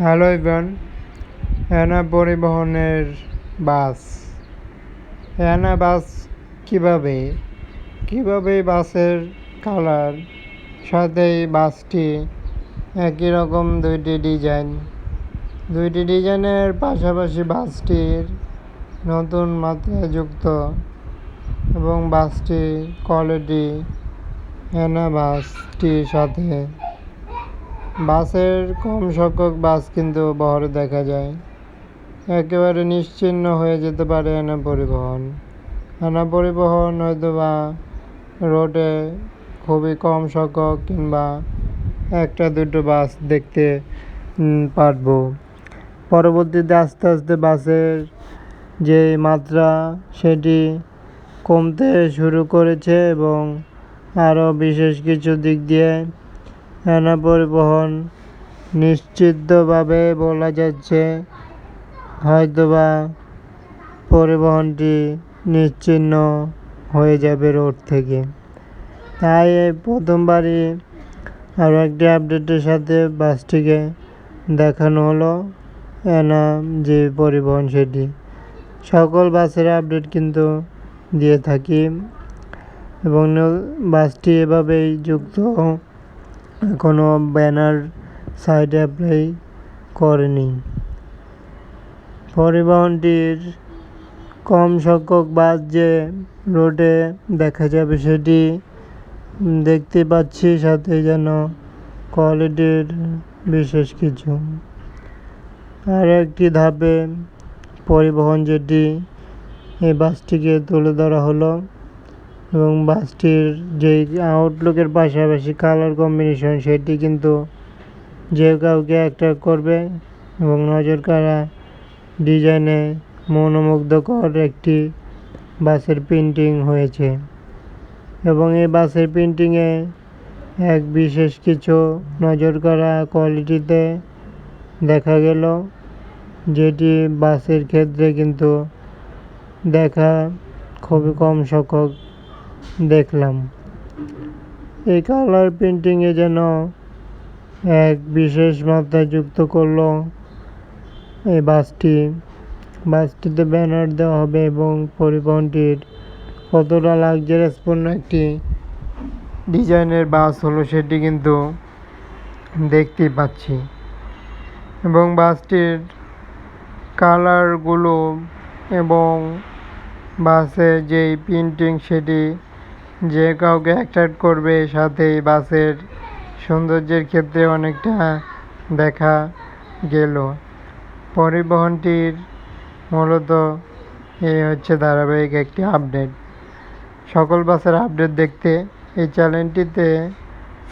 Hello everyone, এনা পরিবহনের বাস। এনা বাস কিভাবে বাসের কালার সাথে এই বাসটি একই রকম দুইটি ডিজাইনের পাশাপাশি বাসটির নতুন মাত্রা যুক্ত এবং বাসটির কোয়ালিটি এনা বাসটির সাথে বাসের কম সংখ্যক বাস কিন্তু বহরে দেখা যায়। একেবারে নিশ্চিহ্ন হয়ে যেতে পারে এনা পরিবহন হয়তো বা রোডে খুবই কম সংখ্যক কিংবা একটা দুটো বাস দেখতে পারবো। পরবর্তীতে আস্তে আস্তে বাসের যে মাত্রা সেটি কমতে শুরু করেছে এবং আরও বিশেষ কিছু দিক দিয়ে এনা পরিবহন নিশ্চিতভাবে বলা যাচ্ছে হয়তোবা পরিবহনটি নিশ্চিহ্ন হয়ে যাবে রোড থেকে। তাই এই প্রথমবারই আরও একটি আপডেটের সাথে বাসটিকে দেখানো হলো এনা যে পরিবহন সেটি। সকল বাসের আপডেট কিন্তু দিয়ে থাকি এবং বাসটি এভাবেই যুক্ত, কোনো ব্যানার সাইডে অ্যাপ্লাই করেনি। পরিবহনটির কম সংখ্যক বাস যে রোডে দেখা যাবে সেটি দেখতে পাচ্ছি, সাথে যেন কোয়ালিটির বিশেষ কিছু আর একটি ধাপে পরিবহন যেটি এই বাসটিকে তুলে ধরা হলো এবং বাসটির যেই আউটলুকের পাশাপাশি কালার কম্বিনেশন সেটি কিন্তু যে কাউকে অ্যাট্রাক্ট করবে এবং নজর কাড়া ডিজাইনে মনোমুগ্ধকর একটি বাসের প্রিন্টিং হয়েছে এবং এই বাসের প্রিন্টিংয়ে এক বিশেষ কিছু নজর কাড়া কোয়ালিটিতে দেখা গেল, যেটি বাসের ক্ষেত্রে কিন্তু দেখা খুবই কম সংখ্যক দেখলাম। এই কালার প্রিন্টিংয়ে যেন এক বিশেষ মাত্রা যুক্ত করলো এই বাসটিতে ব্যানার দেওয়া হবে এবং পরিবহনটির কতটা লাক্সারিয়াসপূর্ণ একটি ডিজাইনের বাস হলো সেটি কিন্তু দেখতেই পাচ্ছি এবং বাসটির কালারগুলো এবং বাসের যেই প্রিন্টিং সেটি যে কাউকে অ্যাট্রাক্ট করবে, সাথে বাসের সৌন্দর্যের ক্ষেত্রে অনেকটা দেখা গেল। পরিবহনটির মূলত এই হচ্ছে ধারাবাহিক একটি আপডেট। সকল বাসের আপডেট দেখতে এই চ্যানেলটিতে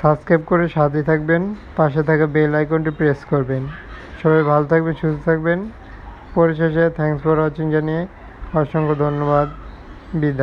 সাবস্ক্রাইব করে সাথে থাকবেন, পাশে থাকা বেল আইকনটি প্রেস করবেন। সবাই ভালো থাকবেন, সুস্থ থাকবেন। পরিশেষে থ্যাঙ্কস ফর ওয়াচিং জানিয়ে অসংখ্য ধন্যবাদ, বিদায়।